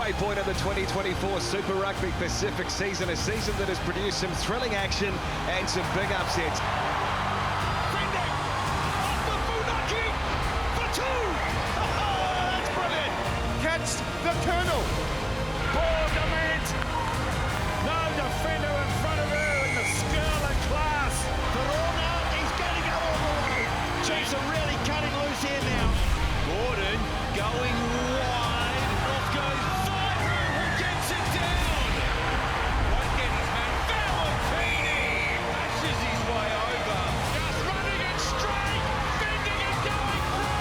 halfway point of the 2024 Super Rugby Pacific season, a season that has produced some thrilling action and some big upsets. That's brilliant! Catch the Colonel! Ball demand! No defender in front of her in the skill and class. Verona, he's going to go all the way. Chiefs are really cutting loose here now. Gordon going wide. Off goes Fiver, who gets it down. Won't get his man. Valentini lashes his way over. Just running it straight, bending and going through.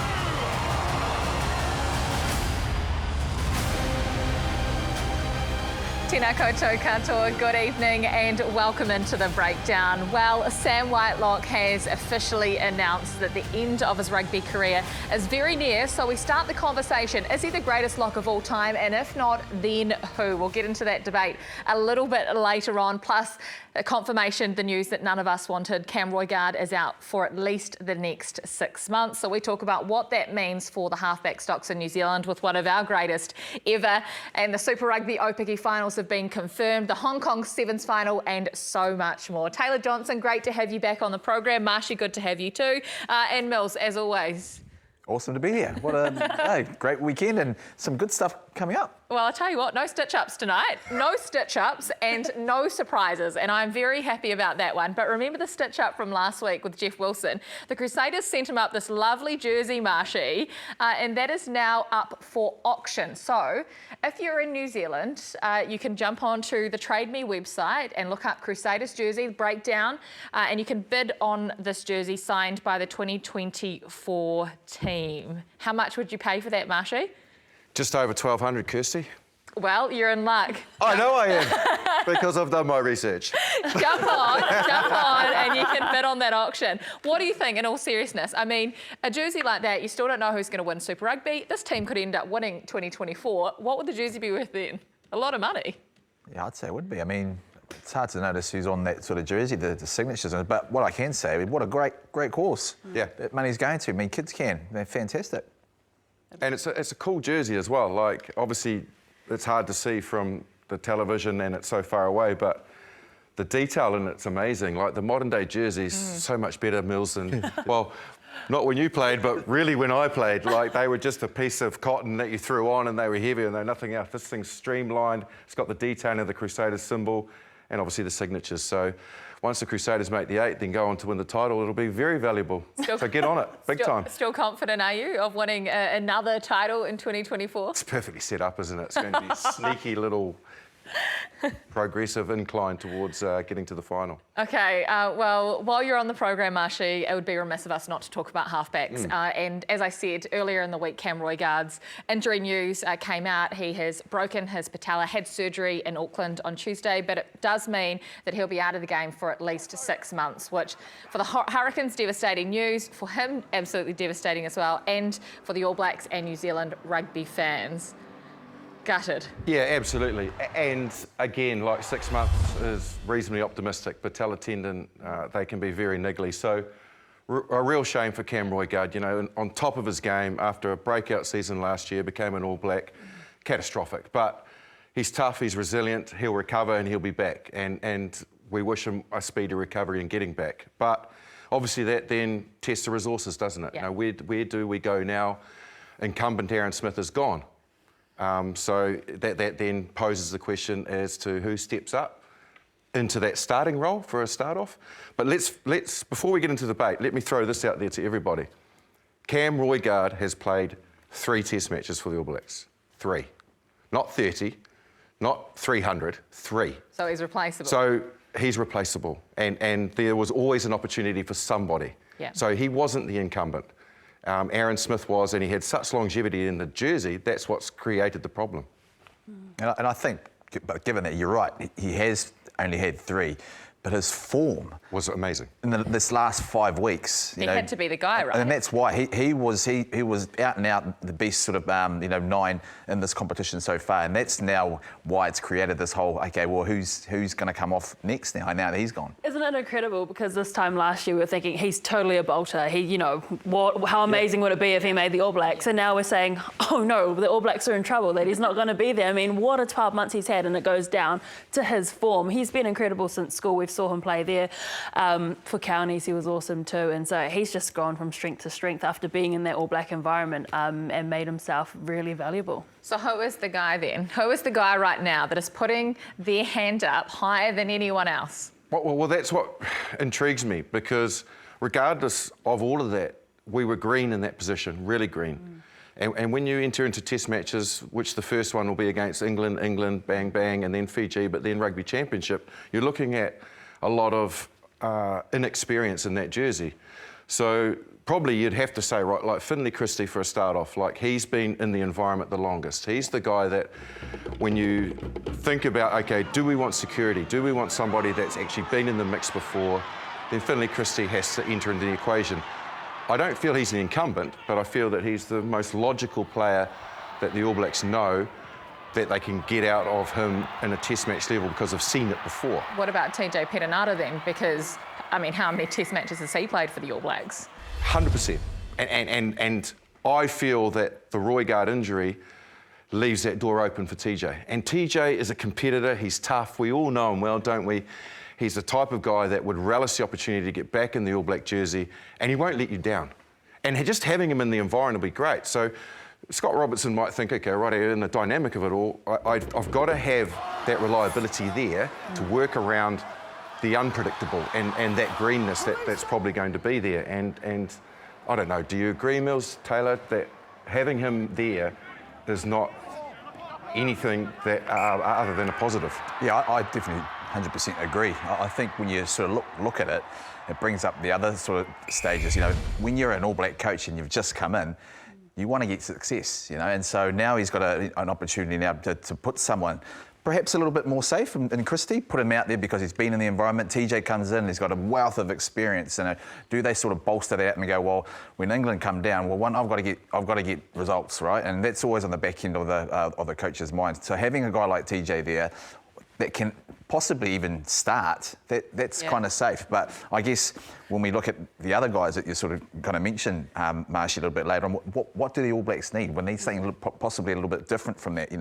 Tēnā koutou katoa, good evening and welcome into the breakdown. Well, Sam Whitelock has officially announced that the end of his rugby career is very near, so we start the conversation. Is he the greatest lock of all time? And if not, then who? We'll get into that debate a little bit later on, plus a confirmation, the news that none of us wanted. Cam Roigard is out for at least the next 6 months. So we talk about what that means for the halfback stocks in New Zealand with one of our greatest ever. And the Super Rugby Opiki finals have been confirmed, the Hong Kong Sevens final, and so much more. Taylor Johnson, great to have you back on the program. Marshy, good to have you too. And Mills, as always. Awesome to be here. What a great weekend and some good stuff coming up. Well, I'll tell you what, no stitch-ups tonight. No stitch-ups and no surprises, and I'm very happy about that one. But remember the stitch-up from last week with Jeff Wilson? The Crusaders sent him up this lovely jersey, Marshy, and that is now up for auction. So if you're in New Zealand, you can jump onto the Trade Me website and look up Crusaders jersey breakdown, and you can bid on this jersey signed by the 2024 team. How much would you pay for that, Marshy? Just over 1,200, Kirsty. Well, you're in luck. I know I am, because I've done my research. Jump on, and you can bid on that auction. What do you think, in all seriousness? I mean, a jersey like that, you still don't know who's going to win Super Rugby. This team could end up winning 2024. What would the jersey be worth then? A lot of money. Yeah, I'd say it would be. I mean, it's hard to notice who's on that sort of jersey, the signatures. But what I can say, what a great course. Yeah. That money's going to. I mean, kids can. They're fantastic. And it's a cool jersey as well. Like, obviously, it's hard to see from the television and it's so far away, but the detail in it's amazing. Like, the modern day jerseys, so much better, Mills, than, well, not when you played, but really when I played. Like, they were just a piece of cotton that you threw on and they were heavy and they're nothing else. This thing's streamlined. It's got the detailing of the Crusaders symbol and obviously the signatures. So once the Crusaders make the 8, then go on to win the title, it'll be very valuable. So get on it, big time. Still confident, are you, of winning another title in 2024? It's perfectly set up, isn't it? It's going to be a sneaky little progressive incline towards getting to the final. Okay, well, while you're on the program, Marshy, it would be remiss of us not to talk about halfbacks. And as I said earlier in the week, Cam Roigard's injury news came out. He has broken his patella, had surgery in Auckland on Tuesday, but it does mean that he'll be out of the game for at least 6 months, which for the Hurricanes, devastating news. For him, absolutely devastating as well, and for the All Blacks and New Zealand rugby fans. Gutted. Yeah, absolutely. And again, like 6 months is reasonably optimistic. Patella tendon, they can be very niggly. So a real shame for Cam Roigard, you know, on top of his game after a breakout season last year, became an All Black. Catastrophic. But he's tough, he's resilient, he'll recover and he'll be back. And we wish him a speedy recovery and getting back. But obviously that then tests the resources, doesn't it? Yeah. You know, where do we go now? Incumbent Aaron Smith is gone. So that then poses the question as to who steps up into that starting role for a start-off. But let's before we get into the debate, let me throw this out there to everybody. Cam Roigard has played 3 Test matches for the All Blacks. 3. Not 30, not 300, 3. So he's replaceable. So he's replaceable. And there was always an opportunity for somebody. Yeah. So he wasn't the incumbent. Aaron Smith was, and he had such longevity in the jersey, that's what's created the problem. And I think, given that you're right, he has only had 3, but his form was amazing in this last 5 weeks. He had to be the guy, right? And that's why he was out and out the best sort of 9 in this competition so far, and that's now why it's created this whole who's going to come off next now that he's gone. Isn't it incredible? Because this time last year we were thinking he's totally a bolter. How amazing would it be if he made the All Blacks? And now we're saying, oh no, the All Blacks are in trouble, that he's not going to be there. I mean, what a 12 months he's had, and it goes down to his form. He's been incredible since school. We've saw him play there. For counties, he was awesome too. And so he's just gone from strength to strength after being in that All Black environment and made himself really valuable. So who is the guy then? Who is the guy right now that is putting their hand up higher than anyone else? Well, that's what intrigues me, because regardless of all of that, we were green in that position, really green. And when you enter into test matches, which the first one will be against England, bang, bang, and then Fiji, but then Rugby Championship, you're looking at a lot of inexperience in that jersey. So probably you'd have to say, right, like Finlay Christie for a start off, like he's been in the environment the longest. He's the guy that when you think about, okay, do we want security? Do we want somebody that's actually been in the mix before? Then Finlay Christie has to enter into the equation. I don't feel he's an incumbent, but I feel that he's the most logical player that the All Blacks know that they can get out of him in a test match level because I've seen it before. What about TJ Perenara then? Because, I mean, how many test matches has he played for the All Blacks? 100%. And I feel that the Roigard injury leaves that door open for TJ. And TJ is a competitor, he's tough, we all know him well, don't we? He's the type of guy that would relish the opportunity to get back in the All Black jersey, and he won't let you down. And just having him in the environment will be great. So Scott Robertson might think, okay, right, in the dynamic of it all, I've got to have that reliability there to work around the unpredictable and that greenness that's probably going to be there. And I don't know, do you agree, Mills, Taylor, that having him there is not anything that other than a positive? Yeah, I definitely 100% agree. I think when you sort of look at it, it brings up the other sort of stages. When you're an All Black coach and you've just come in, you want to get success, and so now he's got an opportunity now to put someone perhaps a little bit more safe in Christie, put him out there because he's been in the environment. TJ comes in, he's got a wealth of experience. Do they sort of bolster that and go, well, when England come down, well, I've got to get results, right? And that's always on the back end of the coach's mind. So having a guy like TJ there that can possibly even start, that's kind of safe. But I guess when we look at the other guys that you're sort of going to mention, Marshy, a little bit later on, what do the All Blacks need? We need something possibly a little bit different from that,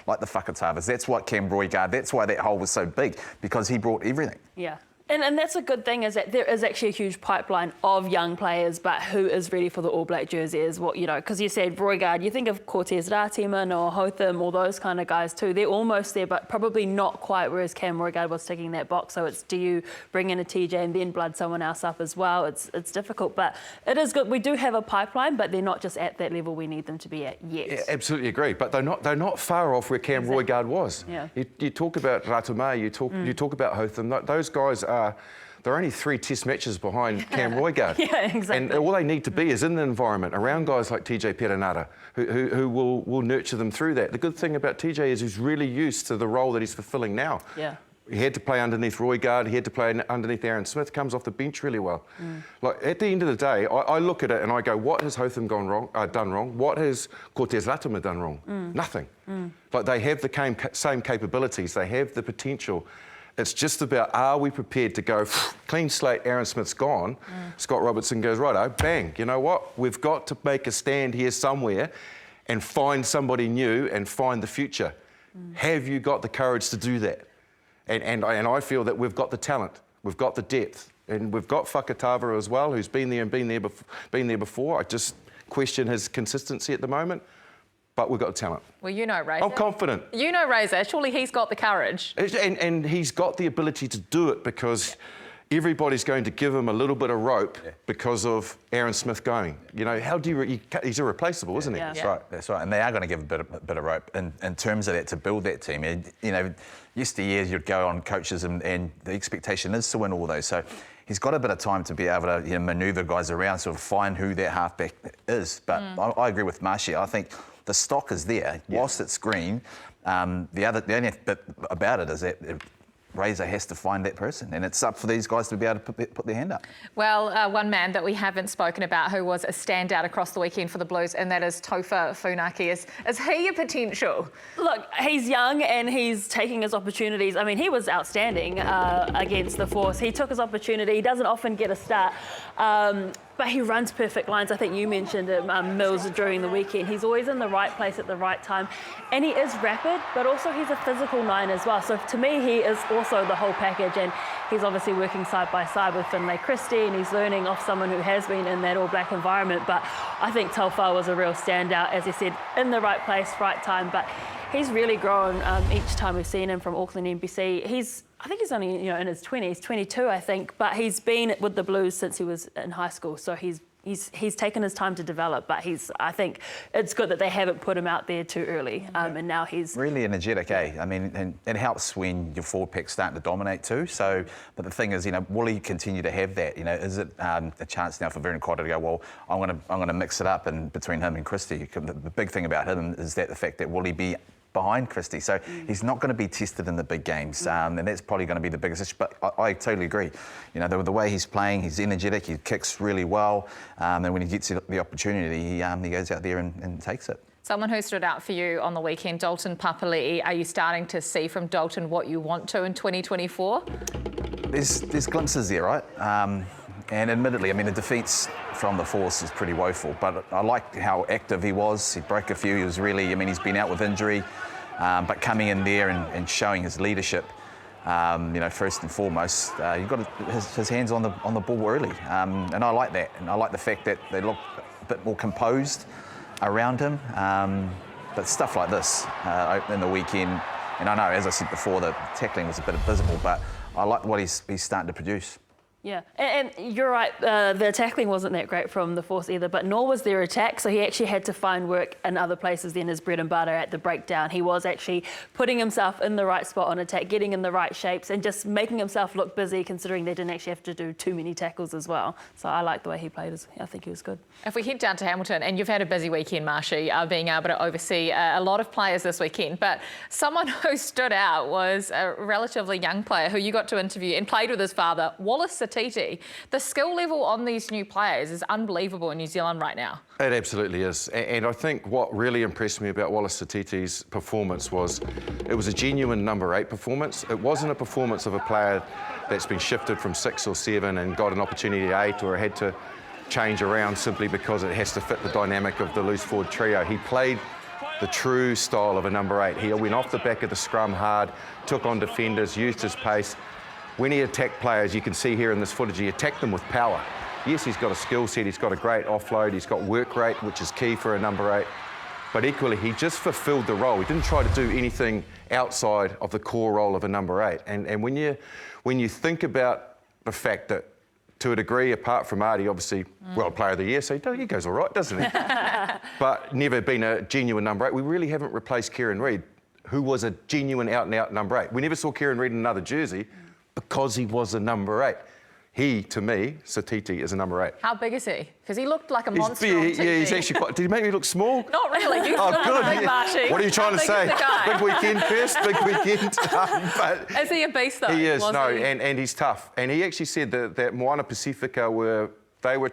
like the Whakatavas. That's what Cam Roigard, that's why that hole was so big, because he brought everything. Yeah. And that's a good thing, is that there is actually a huge pipeline of young players, but who is ready for the All Black jersey is what, because you said Roigard, you think of Cortez Ratiman or Hotham, all those kind of guys too. They're almost there, but probably not quite, whereas Cam Roigard was ticking that box. So it's, do you bring in a TJ and then blood someone else up as well? It's difficult, but it is good. We do have a pipeline, but they're not just at that level we need them to be at yet. Yeah, absolutely agree, but they're not far off where Cam Roigard was. Yeah. You talk about Ratume, you talk about Hotham. Those guys they're only 3 test matches behind Cam Roigard. Yeah, exactly. And all they need to be is in the environment around guys like TJ Perenara, who will nurture them through that. The good thing about TJ is he's really used to the role that he's fulfilling now. Yeah. He had to play underneath Roigard, he had to play underneath Aaron Smith, comes off the bench really well. Like, at the end of the day, I look at it and I go, what has Hotham done wrong? What has Cortez Ratimer done wrong? Nothing. Like, they have the same capabilities, they have the potential. It's just about, are we prepared to go, clean slate, Aaron Smith's gone. Scott Robertson goes, righto, bang, you know what? We've got to make a stand here somewhere and find somebody new and find the future. Have you got the courage to do that? And I feel that we've got the talent, we've got the depth, and we've got Whakatava as well, who's been there and been there before. I just question his consistency at the moment. But we've got the talent. Well, Razor. I'm confident. Razor, surely he's got the courage. And he's got the ability to do it because everybody's going to give him a little bit of rope because of Aaron Smith going. How do he's irreplaceable, isn't he? Yeah. That's right. And they are going to give a bit of rope in terms of that to build that team. Yesteryears you'd go on coaches and the expectation is to win all those. So he's got a bit of time to be able to manoeuvre guys around, sort of find who that halfback is. But I agree with Marshy. I think the stock is there, whilst it's green. The only bit about it is that Razor has to find that person, and it's up for these guys to be able to put their hand up. Well, one man that we haven't spoken about who was a standout across the weekend for the Blues, and that is Tofa Faki. Is he a potential? Look, he's young and he's taking his opportunities. I mean, he was outstanding against the Force. He took his opportunity. He doesn't often get a start. But he runs perfect lines. I think you mentioned it, Mills, during the weekend. He's always in the right place at the right time. And he is rapid, but also he's a physical 9 as well. So to me, he is also the whole package. And he's obviously working side by side with Finlay Christie, and he's learning off someone who has been in that All Black environment. But I think Tofa was a real standout, as he said, in the right place, right time. But he's really grown each time we've seen him from Auckland NBC. I think he's only in his 20s, 22, I think, but he's been with the Blues since he was in high school, so he's taken his time to develop. But I think it's good that they haven't put him out there too early, and now he's really energetic, eh? I mean, and it helps when your forward pack's starting to dominate too. So, but the thing is, will he continue to have that? Is it a chance now for Vernon Cotter to go, well, I'm going to mix it up, and between him and Christie, the big thing about him is that the fact that will he be behind Christie, so he's not going to be tested in the big games, and that's probably going to be the biggest issue. But I totally agree. The way he's playing, he's energetic, he kicks really well, and when he gets the opportunity, he goes out there and takes it. Someone who stood out for you on the weekend, Dalton Pap. Are you starting to see from Dalton what you want to in 2024? There's glimpses there, right? And admittedly, I mean, the defence from the Force is pretty woeful, but I liked how active he was. He broke a few. He was really, he's been out with injury, but coming in there and showing his leadership, first and foremost, he got his hands on the ball early. And I like that. And I like the fact that they look a bit more composed around him. But stuff like this in the weekend, and I know, as I said before, the tackling was a bit visible, but I like what he's starting to produce. Yeah, and you're right, the tackling wasn't that great from the Force either, but nor was their attack, so he actually had to find work in other places than his bread and butter at the breakdown. He was actually putting himself in the right spot on attack, getting in the right shapes, and just making himself look busy, considering they didn't actually have to do too many tackles as well. So I like the way he played. I think he was good. If we head down to Hamilton, and you've had a busy weekend, Marshy, being able to oversee a lot of players this weekend, but someone who stood out was a relatively young player who you got to interview and played with his father, Wallace Tameifuna. The skill level on these new players is unbelievable in New Zealand right now. It absolutely is. And I think what really impressed me about Wallace Tameifuna performance was it was a genuine number 8 performance. It wasn't a performance of a player that's been shifted from 6 or 7 and got an opportunity at 8 or had to change around simply because it has to fit the dynamic of the loose forward trio. He played the true style of a number 8. He went off the back of the scrum hard, took on defenders, used his pace. When he attacked players, you can see here in this footage, he attacked them with power. Yes, he's got a skill set, he's got a great offload, he's got work rate, which is key for a number 8. But equally, he just fulfilled the role. He didn't try to do anything outside of the core role of a number 8. And when you think about the fact that, to a degree, apart from Artie, obviously, World Player of the Year, so he goes all right, doesn't he? But never been a genuine number 8. We really haven't replaced Kieran Reid, who was a genuine out-and-out number 8. We never saw Kieran Reid in another jersey, because he was a number 8. He, to me, Satiti, is a number 8. How big is he? Because he looked like a monster on TV. Yeah, he's actually quite... Did he make me look small? Not really. You still good. Big Marshy. What are you trying to say? Big weekend, first, big weekend. But is he a beast, though? He is, and he's tough. And he actually said that Moana Pacifica were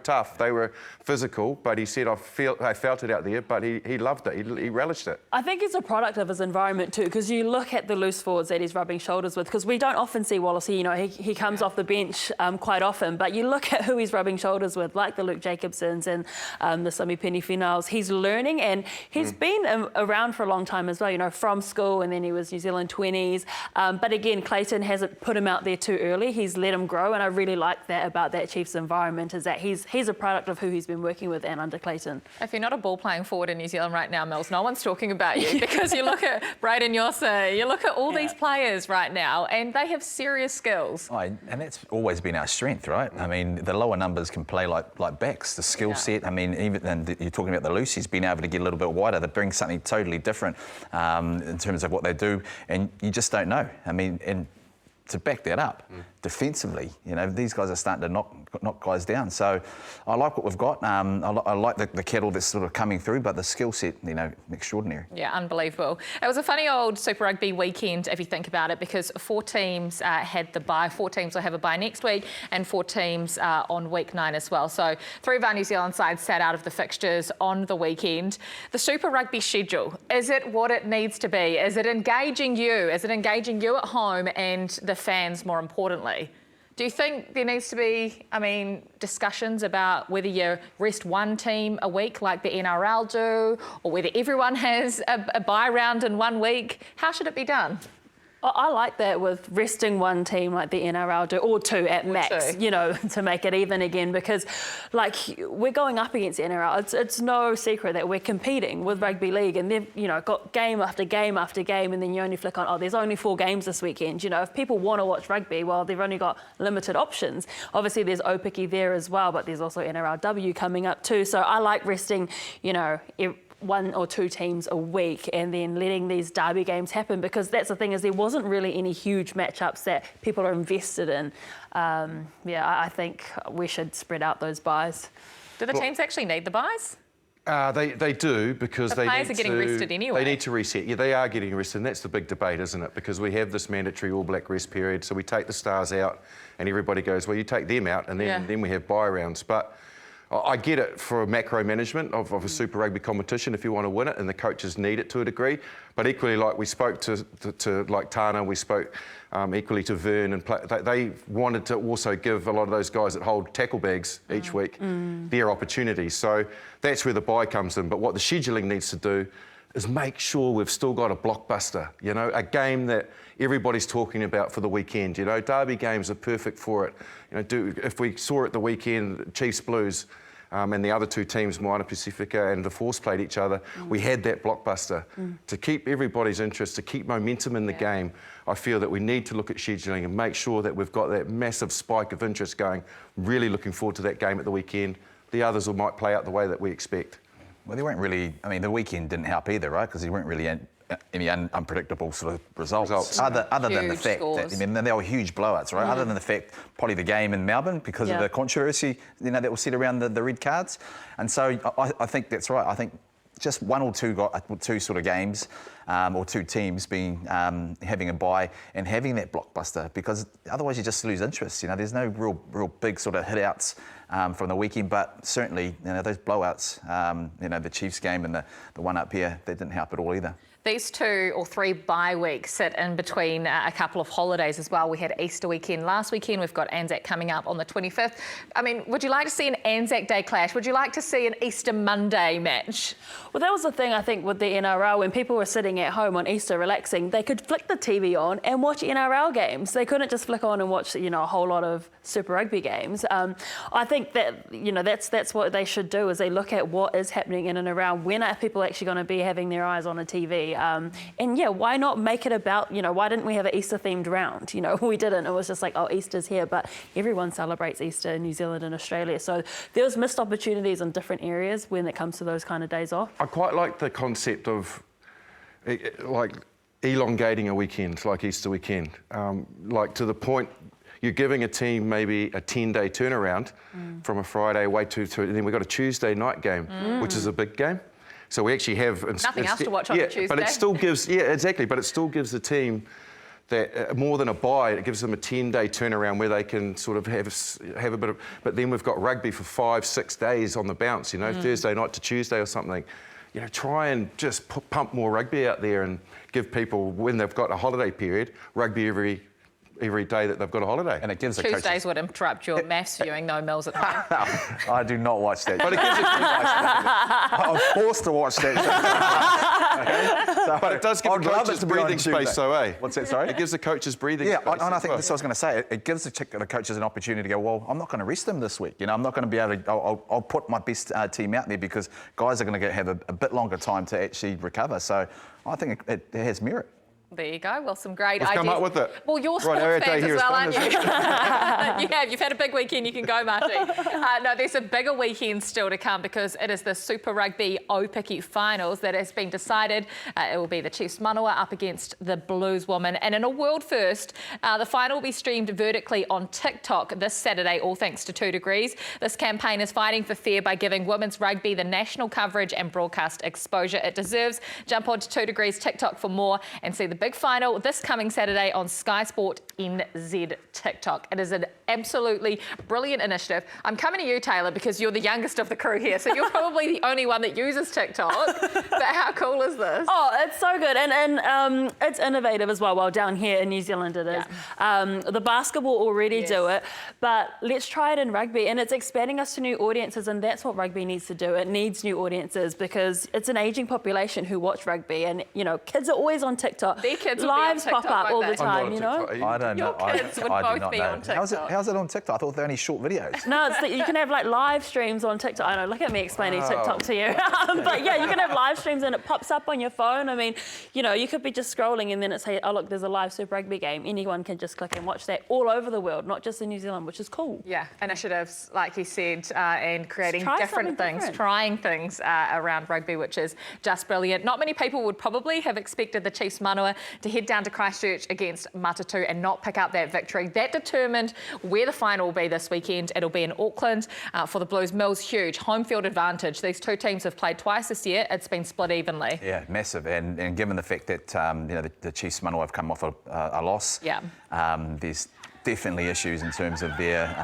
tough, they were physical, but he said, I felt it out there, but he loved it, he relished it. I think it's a product of his environment too, because you look at the loose forwards that he's rubbing shoulders with, because we don't often see Wallace, he comes off the bench quite often, but you look at who he's rubbing shoulders with, like the Luke Jacobsons and the Sami Penny-Finals, he's learning, and he's been around for a long time as well, from school, and then he was New Zealand 20s, but again, Clayton hasn't put him out there too early, he's let him grow, and I really like that about that Chiefs environment, is that he's a product of who he's been working with and under Clayton. If you're not a ball-playing forward in New Zealand right now, Mills, no one's talking about you because you look at Braden Yossa, you look at all these players right now and they have serious skills. And that's always been our strength, right? I mean, the lower numbers can play like backs, the skill set. I mean, even you're talking about the Lucy's being able to get a little bit wider, they bring something totally different in terms of what they do, and you just don't know. I mean, and to back that up, defensively, these guys are starting to knock guys down. So I like what we've got. I like the kettle that's sort of coming through, but the skill set, extraordinary. Yeah, unbelievable. It was a funny old Super Rugby weekend, if you think about it, because 4 teams had the bye. 4 teams will have a bye next week, and 4 teams on week 9 as well. So 3 of our New Zealand sides sat out of the fixtures on the weekend. The Super Rugby schedule, is it what it needs to be? Is it engaging you? Is it engaging you at home and the fans, more importantly? Do you think there needs to be, discussions about whether you rest one team a week like the NRL do, or whether everyone has a bye round in 1 week? How should it be done? I like that with resting one team like the NRL do, or 2 at max, to make it even again, because we're going up against the NRL. It's no secret that we're competing with Rugby League, and they've, got game after game after game, and then you only flick on, there's only 4 games this weekend. If people want to watch rugby, well, they've only got limited options. Obviously, there's Opiki there as well, but there's also NRLW coming up too. So I like resting, 1 or 2 teams a week and then letting these derby games happen, because that's the thing, is there wasn't really any huge matchups that people are invested in. I think we should spread out those buys. Do the teams actually need the buys? They do, because the players are getting rested anyway. They need to reset. Yeah, they are getting rested, and that's the big debate, isn't it? Because we have this mandatory All Black rest period, so we take the stars out, and everybody goes, well, you take them out, and then we have bye rounds. But I get it for macro management of a Super Rugby competition if you want to win it, and the coaches need it to a degree. But equally, like we spoke to like Tana, we spoke equally to Vern, and they wanted to also give a lot of those guys that hold tackle bags each week their opportunities. So that's where the bye comes in. But what the scheduling needs to do is make sure we've still got a blockbuster, a game that everybody's talking about for the weekend. Derby games are perfect for it. If we saw it the weekend, Chiefs Blues, and the other 2 teams, Moana Pacifica and the Force, played each other, we had that blockbuster. To keep everybody's interest, to keep momentum in the game, I feel that we need to look at scheduling and make sure that we've got that massive spike of interest going. Really looking forward to that game at the weekend. The others might play out the way that we expect. Well, they weren't really, the weekend didn't help either, right? Because there weren't really any unpredictable sort of results. Other than the fact scores. that, they were huge blowouts, right? Other than the fact, probably the game in Melbourne, because of the controversy, that was set around the red cards. And so I think that's right. I think just 1 or 2 sort of games, or 2 teams having a bye and having that blockbuster, because otherwise you just lose interest. There's no real big sort of hit-outs from the weekend, but certainly, those blowouts, the Chiefs game and the one up here, that didn't help at all either. These 2 or 3 bye weeks sit in between a couple of holidays as well. We had Easter weekend last weekend. We've got Anzac coming up on the 25th. Would you like to see an Anzac Day clash? Would you like to see an Easter Monday match? Well, that was the thing, I think, with the NRL. When people were sitting at home on Easter relaxing, they could flick the TV on and watch NRL games. They couldn't just flick on and watch, a whole lot of Super Rugby games. I think that, that's what they should do, is they look at what is happening in and around. When are people actually going to be having their eyes on a TV? Why not make it about, why didn't we have an Easter themed round? We didn't. It was just like, oh, Easter's here, but everyone celebrates Easter in New Zealand and Australia. So there was missed opportunities in different areas when it comes to those kind of days off. I quite like the concept of elongating a weekend, like Easter weekend, to the point you're giving a team maybe a 10-day turnaround from a Friday away to and then we've got a Tuesday night game, which is a big game. So we actually have nothing else to watch on a Tuesday. But it still gives But it still gives the team that more than a bye. It gives them a 10-day turnaround where they can sort of have a bit of. But then we've got rugby for 5-6 days on the bounce. Thursday night to Tuesday or something. Try and just pump more rugby out there and give people, when they've got a holiday period, rugby every day that they've got a holiday. And it gives the Tuesdays coaches... would interrupt your maths viewing, no meals at home. I do not watch that. But it gives I'm forced to watch that. Okay? So but it does give the coaches breathing space, though, eh? What's that, sorry? It gives the coaches breathing space. Yeah, and I think that's what I was going to say. It gives the coaches an opportunity to go, well, I'm not going to rest them this week. I'm not going to be able to... I'll put my best team out there, because guys are going to have a bit longer time to actually recover. So I think it has merit. There you go. Well, some great Let's ideas. come up with it. Well, you're Right, sports our fans day here as is well, fun, aren't you? isn't it? You have. You've had a big weekend. You can go, Marty. No, there's a bigger weekend still to come because it is the Super Rugby Aupiki finals that has been decided. It will be the Chiefs Manawa up against the Blues woman. And in a world first, the final will be streamed vertically on TikTok this Saturday, all thanks to 2 Degrees. This campaign is fighting for fair by giving women's rugby the national coverage and broadcast exposure it deserves. Jump on to 2 Degrees TikTok for more and see the big final this coming Saturday on Sky Sport NZ TikTok. It is an absolutely brilliant initiative. I'm coming to you, Taylor, because you're the youngest of the crew here, so you're probably the only one that uses TikTok. But how cool is this? Oh, it's so good, and it's innovative as well. Well, down here in New Zealand it is. Yeah. The basketball already do it, but let's try it in rugby, and it's expanding us to new audiences, and that's what rugby needs to do. It needs new audiences because it's an aging population who watch rugby, and you know, kids are always on TikTok. Their kids will Lives be on pop TikTok, up all won't the they? time, you know. I don't know. Your kids would I do both not be know. on TikTok. How's it on TikTok? I thought they're only short videos. No, it's that you can have like live streams on TikTok. I know, look at me explaining TikTok to you. But yeah, you can have live streams and it pops up on your phone. I mean, you know, you could be just scrolling and then it say, oh look, there's a live Super Rugby game. Anyone can just click and watch that all over the world, not just in New Zealand, which is cool. Yeah, initiatives, like you said, and creating Try different something things, different. trying things around rugby, which is just brilliant. Not many people would probably have expected the Chiefs Manawa to head down to Christchurch against Matatu and not pick up that victory. That determined where the final will be this weekend. It'll be in Auckland for the Blues. Mills, huge home field advantage. These two teams have played twice this year. It's been split evenly. Yeah, massive. And given the fact that you know the Chiefs Manawa have come off a loss, Yeah. There's definitely issues in terms of their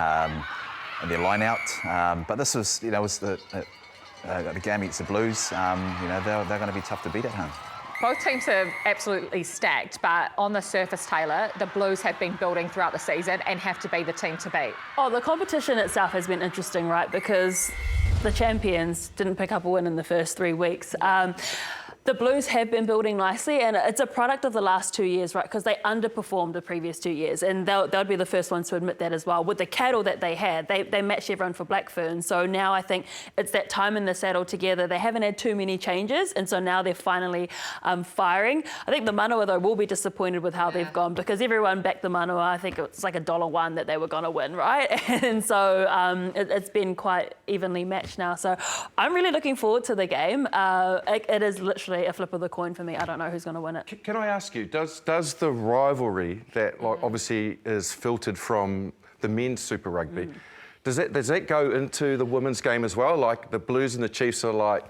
line out. But this was, you know, was the game against the Blues. You know, they're going to be tough to beat at home. Both teams are absolutely stacked, but on the surface, Taylor, the Blues have been building throughout the season and have to be the team to beat. Oh, the competition itself has been interesting, right? Because the champions didn't pick up a win in the first 3 weeks. The Blues have been building nicely, and it's a product of the last 2 years, right? Because they underperformed the previous 2 years, and they'll be the first ones to admit that as well. With the cattle that they had, they matched everyone for Blackfern. So now I think it's that time in the saddle together. They haven't had too many changes, and so now they're finally firing. I think the Manawa, though, will be disappointed with how they've gone because everyone backed the Manawa. I think it's like $1 that they were going to win, right? And so it's been quite evenly matched now. So I'm really looking forward to the game. It is literally a flip of the coin for me. I don't know who's going to win it. Can I ask you, does the rivalry that like, obviously is filtered from the men's Super Rugby, does that go into the women's game as well? Like the Blues and the Chiefs are like,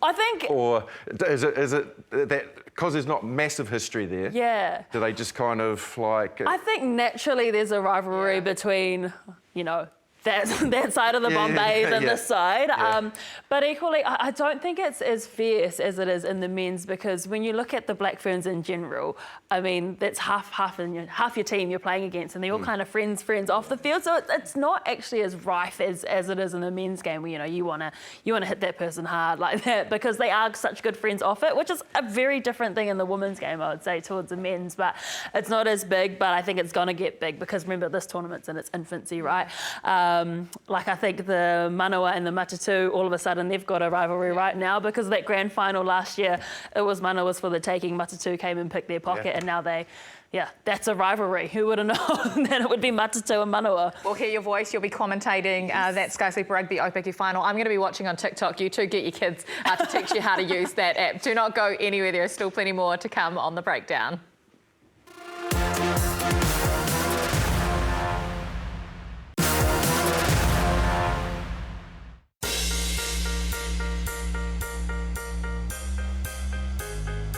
I think, or is it that because there's not massive history there? yeah. Do they just kind of like? I think naturally there's a rivalry between, you know, that side of the Bombays and this side. Yeah. But equally, I don't think it's as fierce as it is in the men's because when you look at the Black Ferns in general, I mean, that's half your team you're playing against and they're all kind of friends off the field. So it's not actually as rife as it is in the men's game where, you know, you wanna hit that person hard like that because they are such good friends off it, which is a very different thing in the women's game, I would say, towards the men's. But it's not as big, but I think it's going to get big because remember, this tournament's in its infancy, right? Like I think the Manawa and the Matatu, all of a sudden they've got a rivalry right now because that grand final last year, it was Manawa's for the taking. Matatu came and picked their pocket and now that's a rivalry. Who would have known that it would be Matatu and Manawa? We'll hear your voice. You'll be commentating that Sky Super Rugby Aupiki final. I'm going to be watching on TikTok. You two get your kids to teach you how to use that app. Do not go anywhere. There is still plenty more to come on the breakdown.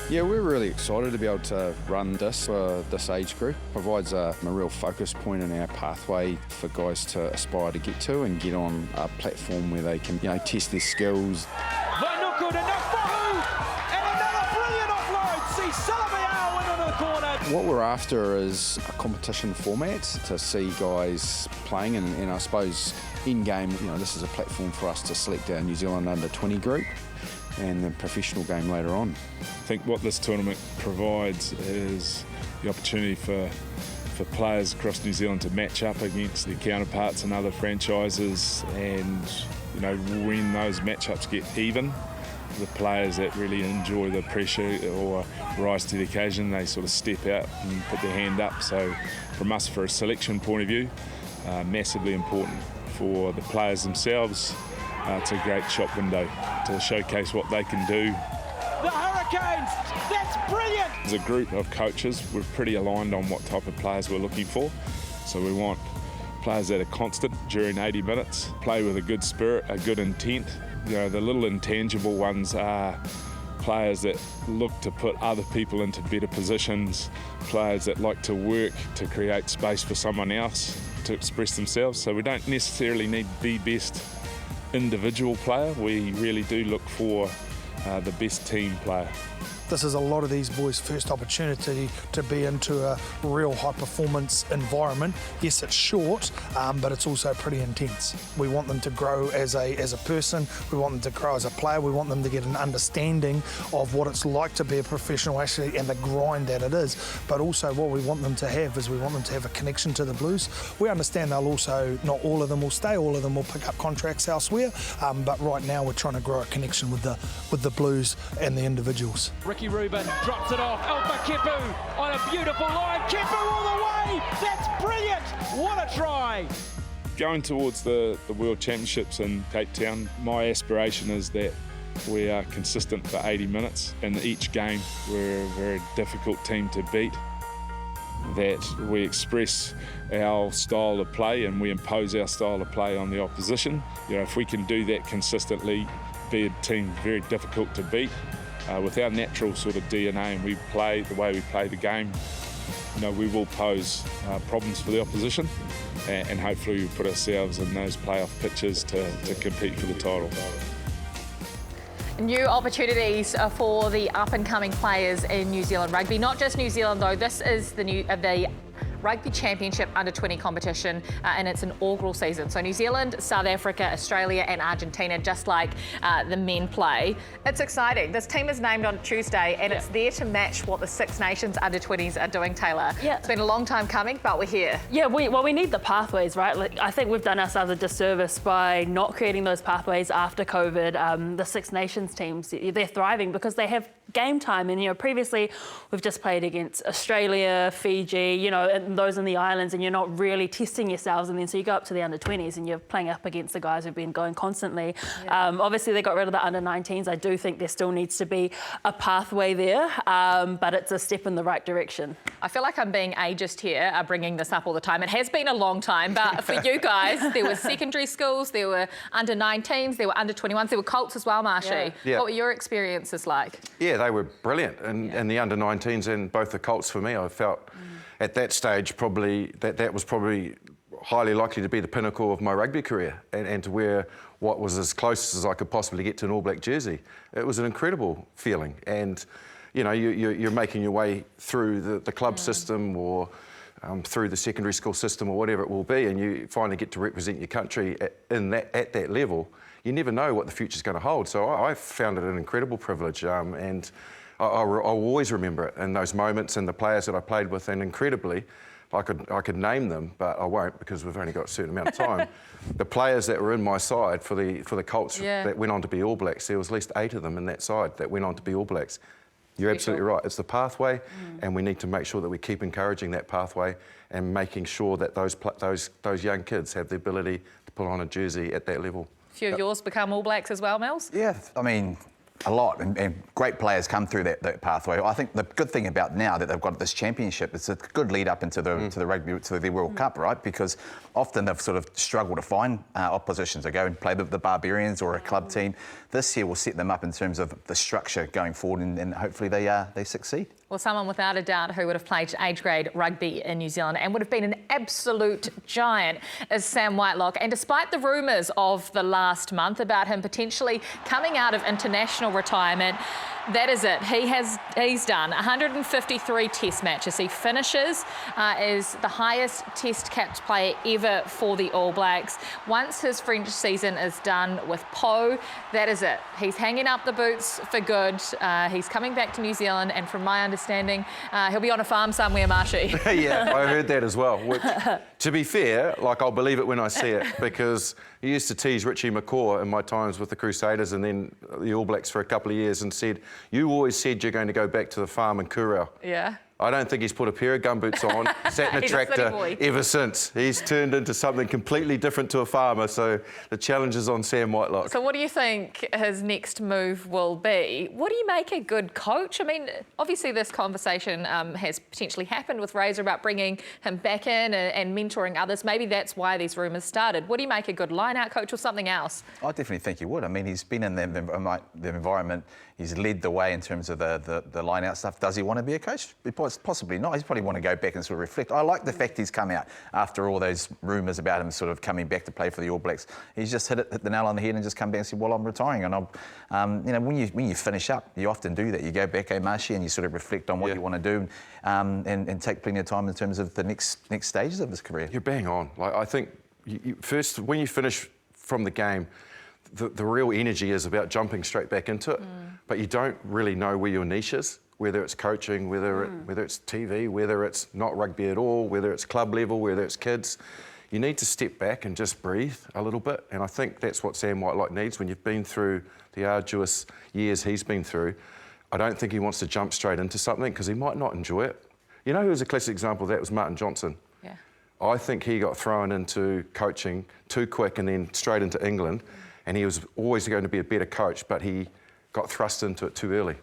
Yeah, we're really excited to be able to run this for this age group. Provides a real focus point in our pathway for guys to aspire to get to and get on a platform where they can, you know, test their skills. But not good enough for who? And another brilliant offload. See Salabiao into the corner. What we're after is a competition format to see guys playing and I suppose in game, you know, this is a platform for us to select our New Zealand under-20 group and the professional game later on. I think what this tournament provides is the opportunity for players across New Zealand to match up against their counterparts in other franchises, and you know, when those matchups get even, the players that really enjoy the pressure or rise to the occasion, they sort of step out and put their hand up. So from us, for a selection point of view, massively important. For the players themselves, it's a great shop window to showcase what they can do. The Hurricanes, that's brilliant! As a group of coaches, we're pretty aligned on what type of players we're looking for. So we want players that are constant during 80 minutes, play with a good spirit, a good intent. You know, the little intangible ones are players that look to put other people into better positions, players that like to work to create space for someone else to express themselves. So we don't necessarily need the best individual player, we really do look for the best team player. This is a lot of these boys' first opportunity to be into a real high-performance environment. Yes, it's short, but it's also pretty intense. We want them to grow as a person. We want them to grow as a player. We want them to get an understanding of what it's like to be a professional athlete and the grind that it is. But also what we want them to have is we want them to have a connection to the Blues. We understand they'll also, not all of them will stay, all of them will pick up contracts elsewhere. But right now we're trying to grow a connection with the Blues and the individuals. Ricky Rubin drops it off. Alpha Kepu on a beautiful line. Kepu all the way. That's brilliant. What a try. Going towards the World Championships in Cape Town, my aspiration is that we are consistent for 80 minutes. In each game, we're a very difficult team to beat. That we express our style of play and we impose our style of play on the opposition. You know, if we can do that consistently, be a team very difficult to beat. With our natural sort of DNA and we play the way we play the game, you know, we will pose problems for the opposition and hopefully we put ourselves in those playoff pitches to compete for the title. New opportunities for the up-and-coming players in New Zealand rugby. Not just New Zealand though, this is the Rugby Championship under-20 competition and it's an inaugural season. So New Zealand, South Africa, Australia and Argentina, just like the men play. It's exciting. This team is named on Tuesday and it's there to match what the Six Nations under-20s are doing, Taylor. Yeah. It's been a long time coming, but we're here. Yeah, we need the pathways, right? Like, I think we've done ourselves a disservice by not creating those pathways after COVID. The Six Nations teams, they're thriving because they have game time. And, you know, previously we've just played against Australia, Fiji, you know, and those in the islands, and you're not really testing yourselves. And then so you go up to the under-20s and you're playing up against the guys who've been going constantly. Yeah. Obviously they got rid of the under-19s. I do think there still needs to be a pathway there, but it's a step in the right direction. I feel like I'm being ageist here, bringing this up all the time. It has been a long time, but for you guys, there were secondary schools, there were under-19s, there were under-21s, there were Colts as well, Marshy. Yeah. What were your experiences like? Yeah, they were brilliant. And the under-19s and both the Colts for me, I felt at that stage probably that was probably highly likely to be the pinnacle of my rugby career and to wear what was as close as I could possibly get to an All Black jersey. It was an incredible feeling. And, you know, you're making your way through the club system or through the secondary school system or whatever it will be, and you finally get to represent your country at that level. You never know what the future's going to hold. So I found it an incredible privilege, and I'll always remember it and those moments and the players that I played with. And incredibly, I could name them, but I won't because we've only got a certain amount of time. The players that were in my side for the Colts that went on to be All Blacks, there was at least 8 of them in that side that went on to be All Blacks. You're absolutely right. It's the pathway, and we need to make sure that we keep encouraging that pathway and making sure that those young kids have the ability to put on a jersey at that level. A few of yours become All Blacks as well, Mills? Yeah, I mean, a lot, and great players come through that pathway. I think the good thing about now that they've got this championship, it's a good lead up into the rugby, to the World Cup, right? Because often they've sort of struggled to find oppositions. They go and play the Barbarians or a club team. This year will set them up in terms of the structure going forward, and hopefully they succeed. Well, someone without a doubt who would have played age grade rugby in New Zealand and would have been an absolute giant is Sam Whitelock. And despite the rumours of the last month about him potentially coming out of international retirement, that is it. He's done 153 test matches. He finishes as the highest test capped player ever for the All Blacks. Once his French season is done with Po, that is it. He's hanging up the boots for good. He's coming back to New Zealand, and from my understanding, understanding he'll be on a farm somewhere, Marshy. Yeah, I heard that as well. Which, to be fair, like, I'll believe it when I see it, because he used to tease Richie McCaw in my times with the Crusaders and then the All Blacks for a couple of years and said, you always said you're going to go back to the farm in Kurau. Yeah. I don't think he's put a pair of gumboots on, sat in a tractor ever since. He's turned into something completely different to a farmer, so the challenge is on Sam Whitelock. So what do you think his next move will be? What do you make a good coach? I mean, obviously this conversation has potentially happened with Razor about bringing him back in and mentoring others. Maybe that's why these rumours started. What do you make a good line-out coach or something else? I definitely think he would. I mean, he's been in the environment. He's led the way in terms of the line-out stuff. Does he want to be a coach? Possibly not. He's probably want to go back and sort of reflect. I like the fact he's come out after all those rumours about him sort of coming back to play for the All Blacks. He's just hit the nail on the head and just come back and said, well, I'm retiring. And you know, when you finish up, you often do that. You go back, Marshy, and you sort of reflect on what you want to do and take plenty of time in terms of the next stages of his career. You're bang on. Like, I think first, when you finish from the game, the real energy is about jumping straight back into it, but you don't really know where your niche is, whether it's coaching, whether it's TV, whether it's not rugby at all, whether it's club level, whether it's kids. You need to step back and just breathe a little bit, and I think that's what Sam Whitelock needs when you've been through the arduous years he's been through. I don't think he wants to jump straight into something because he might not enjoy it. You know who was a classic example of that was Martin Johnson. Yeah. I think he got thrown into coaching too quick and then straight into England, and he was always going to be a better coach, but he got thrust into it too early.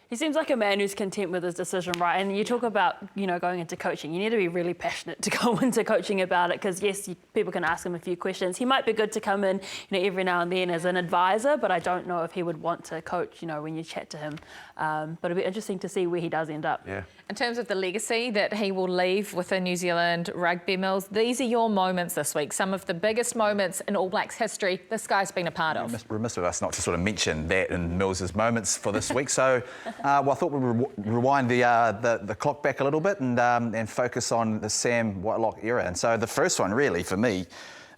He seems like a man who's content with his decision, right? And you talk about, you know, going into coaching. You need to be really passionate to go into coaching about it because, yes, people can ask him a few questions. He might be good to come in, you know, every now and then as an advisor, but I don't know if he would want to coach, you know, when you chat to him. But it'll be interesting to see where he does end up. Yeah. In terms of the legacy that he will leave within New Zealand rugby, Mills, these are your moments this week, some of the biggest moments in All Blacks history this guy's been a part of. Remiss of us not to sort of mention that in Mills's moments for this week. So, well, I thought we'd rewind the clock back a little bit and focus on the Sam Whitelock era. And so the first one, really, for me,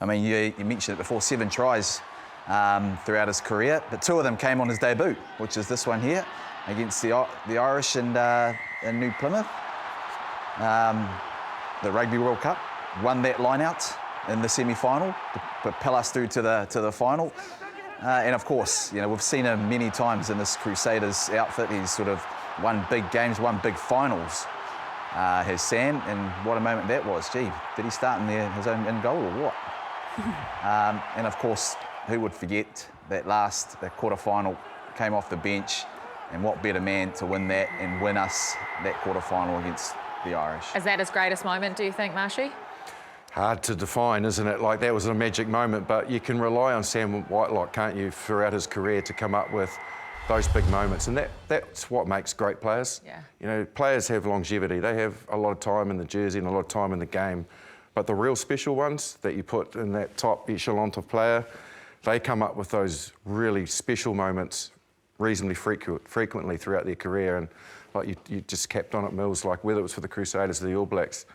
I mean, you mentioned it before, 7 tries throughout his career, but 2 of them came on his debut, which is this one here against the Irish and in New Plymouth. The Rugby World Cup, won that line-out in the semi-final to propel us through to the final. And of course, you know, we've seen him many times in this Crusaders outfit. He's sort of won big games, won big finals, has Sam, and what a moment that was. Gee, did he start in his own in goal or what? And of course, who would forget that quarter-final came off the bench, and what better man to win that and win us that quarter-final against the Irish. Is that his greatest moment, do you think, Marshy? Hard to define, isn't it? Like, that was a magic moment, but you can rely on Sam Whitelock, can't you, throughout his career to come up with those big moments, and that's what makes great players. Yeah. You know, players have longevity. They have a lot of time in the jersey and a lot of time in the game, but the real special ones that you put in that top echelon of player, they come up with those really special moments reasonably frequently throughout their career, and like you just kept on at Mills, like whether it was for the Crusaders or the All Blacks,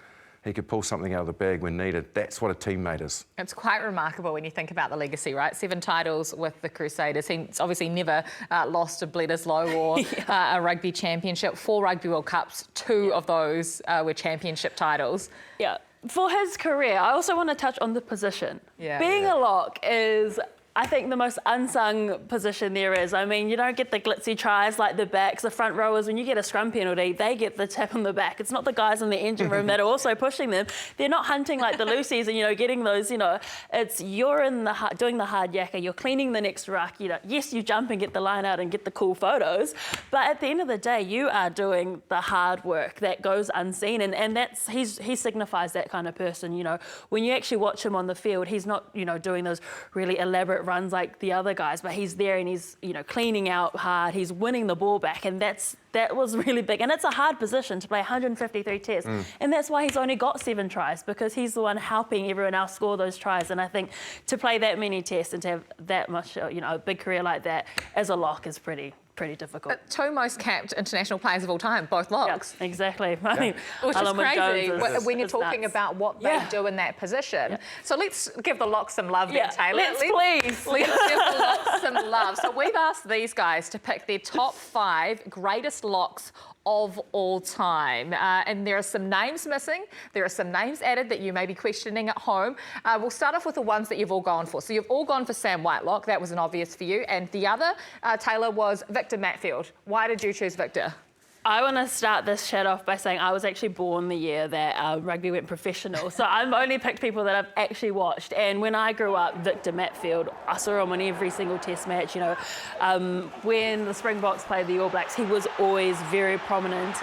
he could pull something out of the bag when needed. That's what a teammate is. It's quite remarkable when you think about the legacy, right? 7 titles with the Crusaders. He's obviously never lost a Bledisloe or a Rugby Championship. 4 Rugby World Cups, 2 of those were championship titles. Yeah. For his career, I also want to touch on the position. Yeah. Being a lock is, I think, the most unsung position there is. I mean, you don't get the glitzy tries like the backs, the front rowers. When you get a scrum penalty, they get the tap on the back. It's not the guys in the engine room that are also pushing them. They're not hunting like the Lucies and, you know, getting those, you know, it's you're in the doing the hard yakka, you're cleaning the next ruck, you know, yes, you jump and get the line out and get the cool photos, but at the end of the day, you are doing the hard work that goes unseen, and that's, he signifies that kind of person, you know. When you actually watch him on the field, he's not, you know, doing those really elaborate runs like the other guys, but he's there and he's, you know, cleaning out hard, he's winning the ball back, and that was really big. And it's a hard position to play 153 tests, and that's why he's only got 7 tries, because he's the one helping everyone else score those tries. And I think to play that many tests and to have that much, you know, a big career like that as a lock is pretty difficult. 2 most capped international players of all time, both locks. Yeah, exactly. I mean, which is crazy when you're talking nuts. about what they do in that position. Yeah. So let's give the locks some love then, Taylor. Let's please. Let's give the locks some love. So we've asked these guys to pick their top 5 greatest locks of all time. And there are some names missing. There are some names added that you may be questioning at home. We'll start off with the ones that you've all gone for. So you've all gone for Sam Whitelock. That was an obvious for you. And the other, Taylor, was Victor Matfield. Why did you choose Victor? I want to start this chat off by saying I was actually born the year that rugby went professional. So I've only picked people that I've actually watched. And when I grew up, Victor Matfield, I saw him on every single test match. You know, when the Springboks played the All Blacks, he was always very prominent.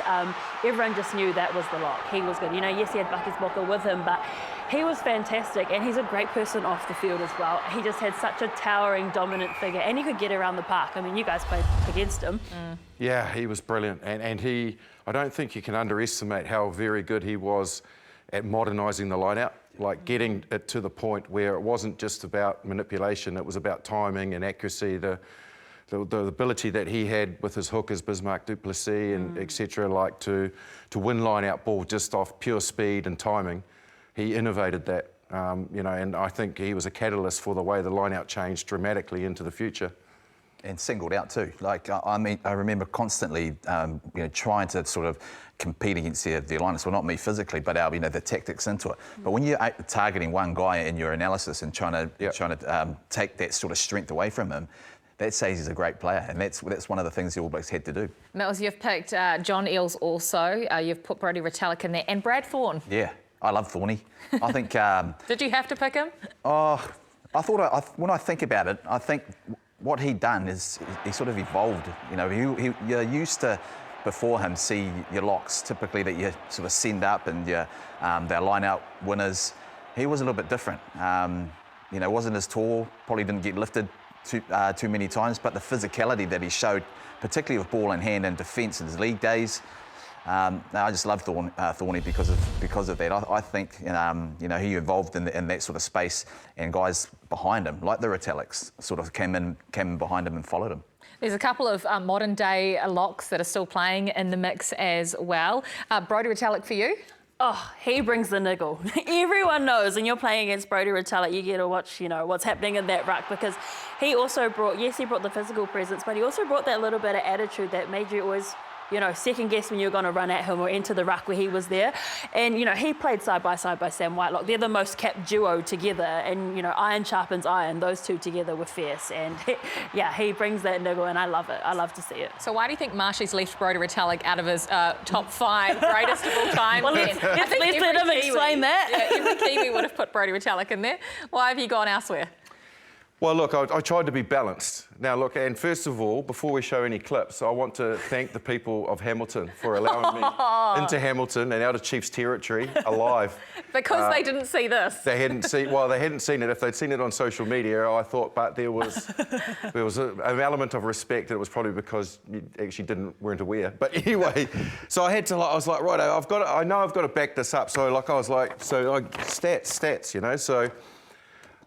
Everyone just knew that was the lock. He was good. You know, yes, he had Bucky's Bocker with him, but he was fantastic, and he's a great person off the field as well. He just had such a towering, dominant figure, and he could get around the park. I mean, you guys played against him. Yeah, he was brilliant, and he, I don't think you can underestimate how very good he was at modernising the line-out, like getting it to the point where it wasn't just about manipulation, it was about timing and accuracy, the ability that he had with his hookers, Bismarck Duplessis and etc., like to win line-out ball just off pure speed and timing. He innovated that, you know, and I think he was a catalyst for the way the line-out changed dramatically into the future. And singled out too. Like, I mean, I remember constantly, you know, trying to sort of compete against the alliance. Well, not me physically, but our, you know, the tactics into it. But when you're targeting one guy in your analysis and trying to take that sort of strength away from him, that says he's a great player, and that's one of the things the All Blacks had to do. Mills, you've picked John Eales also. You've put Brodie Retallick in there, and Brad Thorne. Yeah. I love Thorny. I think... Did you have to pick him? Oh, I thought... when I think about it, I think what he'd done is he sort of evolved. You know, you're used to, before him, see your locks, typically that you sort of send up and their line-out winners. He was a little bit different. You know, wasn't as tall, probably didn't get lifted too many times, but the physicality that he showed, particularly with ball in hand and defence in his league days, I just love Thorny because of that. I think you know, he evolved in that sort of space, and guys behind him, like the Retallicks, sort of came in behind him and followed him. There's a couple of modern day locks that are still playing in the mix as well. Brodie Retallick for you? Oh, he brings the niggle. Everyone knows when you're playing against Brodie Retallick, you get to watch, you know, what's happening in that ruck, because he also brought, yes, he brought the physical presence, but he also brought that little bit of attitude that made you always, you know, second guess when you were going to run at him or enter the ruck where he was there. And, you know, he played side by side by Sam Whitelock. They're the most capped duo together. And, you know, iron sharpens iron. Those two together were fierce. And, yeah, he brings that niggle, and I love it. I love to see it. So why do you think Marshy's left Brodie Retallick out of his top 5 greatest of all time? Well, let's let him explain that. Yeah, every Kiwi would have put Brodie Retallick in there. Why have you gone elsewhere? Well, look, I tried to be balanced. Now, look, and first of all, before we show any clips, I want to thank the people of Hamilton for allowing me into Hamilton and out of Chiefs territory alive. Because they didn't see this. They hadn't seen it. If they'd seen it on social media, I thought, but there was an element of respect that it was probably because you actually weren't aware. But anyway, so I had to, I was like, right, I know I've got to back this up. So, like, I was like, stats, you know, so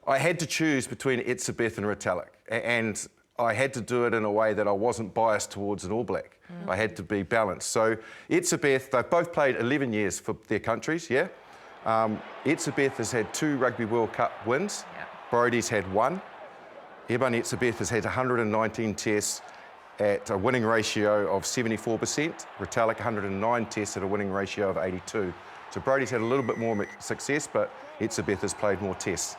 I had to choose between Etzebeth and Retallick, and I had to do it in a way that I wasn't biased towards an All Black. I had to be balanced. So Etzebeth, they've both played 11 years for their countries, yeah? Etzebeth has had 2 Rugby World Cup wins. Yeah. Brodie's had 1. Eban Etzebeth has had 119 tests at a winning ratio of 74%. Retallick 109 tests at a winning ratio of 82. So Brodie's had a little bit more success, but Etzebeth has played more tests.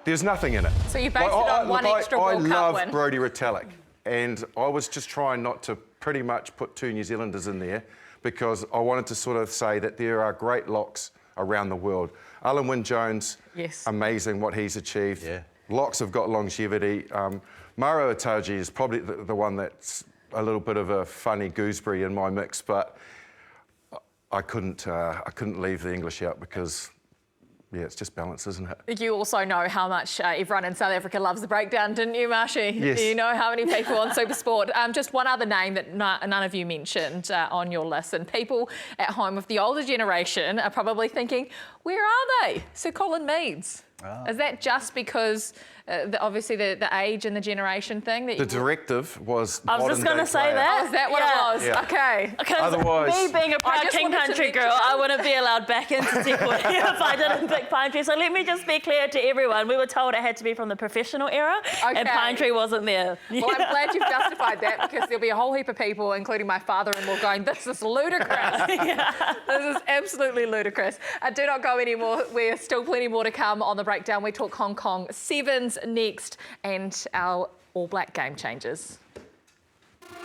There's nothing in it. So you based it on one extra World Cup win? I love Brodie Retallick, and I was just trying not to pretty much put 2 New Zealanders in there, because I wanted to sort of say that there are great locks around the world. Alan Wynne-Jones, yes, amazing what he's achieved. Yeah. Locks have got longevity. Maro Itaji is probably the one that's a little bit of a funny gooseberry in my mix, but I couldn't leave the English out because, yeah, it's just balance, isn't it? You also know how much everyone in South Africa loves the breakdown, didn't you, Marshy? Yes. You know how many people on Supersport. Just one other name that none of you mentioned on your list, and people at home of the older generation are probably thinking, where are they? Sir Colin Meads. Is that just because, obviously, the age and the generation thing? The directive was I was just going to say that. Oh, is that what it was? Yeah. Okay. Because Otherwise, me being a proud just King wanted to Country mention girl, that. I wouldn't be allowed back into Te Puhi if I didn't pick Pine Tree. So let me just be clear to everyone. We were told it had to be from the professional era, and Pine Tree wasn't there. Well, I'm glad you've justified that, because there'll be a whole heap of people, including my father-in-law, going, this is ludicrous. This is absolutely ludicrous. Do not go anymore. We're still plenty more to come on The Breakdown. We talk Hong Kong Sevens next and our All Black game changers. Throws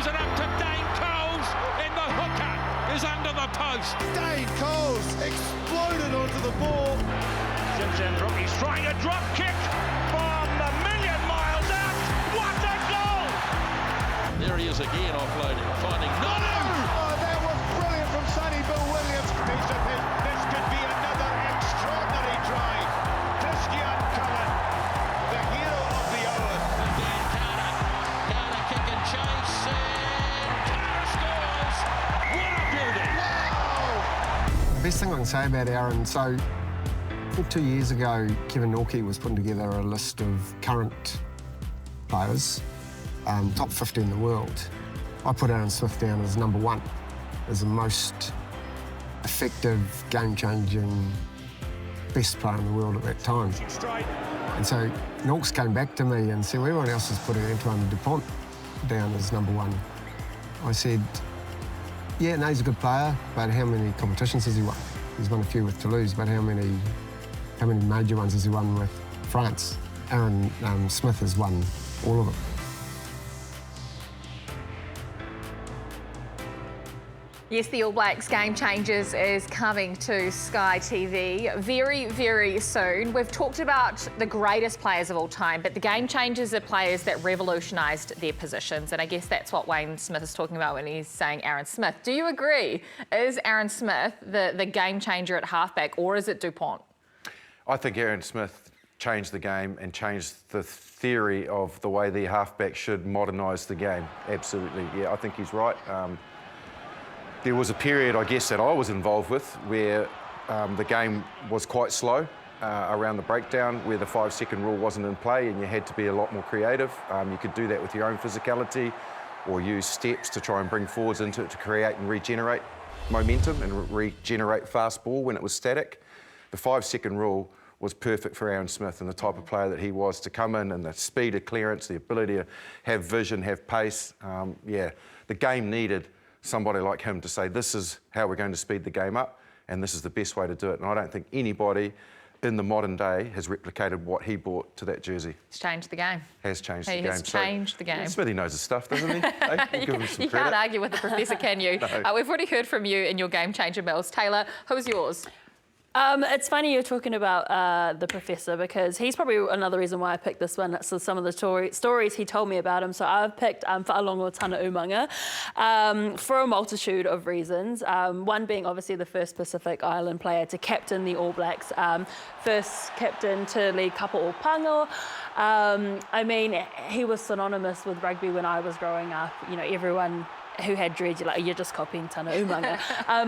it up to Dane Coles, and the hooker is under the post. Dane Coles exploded onto the ball. Simpson, he's trying a drop kick from a million miles out. What a goal! There he is again, offloading, finding Nonu. Oh, that was brilliant from Sonny Bill Williams. This could be another extraordinary try. Christian Cullen, the hero of the hour. Again, Carter kick and chase, and Carter scores. What a beauty! Wow! The best thing I can say about Aaron, so I think 2 years ago, Kevin Norkie was putting together a list of current players, top 50 in the world. I put Aaron Smith down as number 1, as the most effective, game-changing, best player in the world at that time. And so Norks came back to me and said, well, everyone else is putting Antoine Dupont down as number 1. I said, yeah, no, he's a good player, but how many competitions has he won? He's won a few with Toulouse, but how many major ones has he won with France? Aaron Smith has won all of them. Yes, the All Blacks Game Changers is coming to Sky TV very, very soon. We've talked about the greatest players of all time, but the Game Changers are players that revolutionised their positions, and I guess that's what Wayne Smith is talking about when he's saying Aaron Smith. Do you agree? Is Aaron Smith the game changer at halfback, or is it Dupont? I think Aaron Smith changed the game and changed the theory of the way the halfback should modernise the game. Absolutely, yeah, I think he's right. There was a period, I guess, that I was involved with where the game was quite slow around the breakdown, where the 5-second rule wasn't in play and you had to be a lot more creative. You could do that with your own physicality or use steps to try and bring forwards into it to create and regenerate momentum and regenerate fast ball when it was static. The 5-second rule was perfect for Aaron Smith and the type of player that he was to come in, and the speed of clearance, the ability to have vision, have pace. Yeah, the game needed somebody like him to say, this is how we're going to speed the game up, and this is the best way to do it. And I don't think anybody in the modern day has replicated what he brought to that jersey. It's changed the game. Has changed the game. He has changed the game. Smithy knows his stuff, doesn't he? Hey, you can't argue with the professor, can you? No. We've already heard from you in your game changer, Mills. Taylor, who's yours? It's funny you're talking about the professor, because he's probably another reason why I picked this one. So some of the stories he told me about him. So I've picked Fa'alongo Tana Umanga for a multitude of reasons. One being obviously the first Pacific Island player to captain the All Blacks, first captain to lead Kapa o Pango. I mean, he was synonymous with rugby when I was growing up. You know, everyone who had dreads, you're just copying Tana Umanga.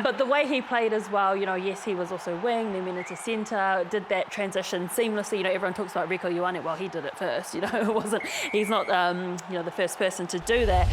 But the way he played as well, you know, yes, he was also wing, then went into centre, did that transition seamlessly. You know, everyone talks about Rieko Ioane. Well, he did it first, you know, he's not, you know, the first person to do that.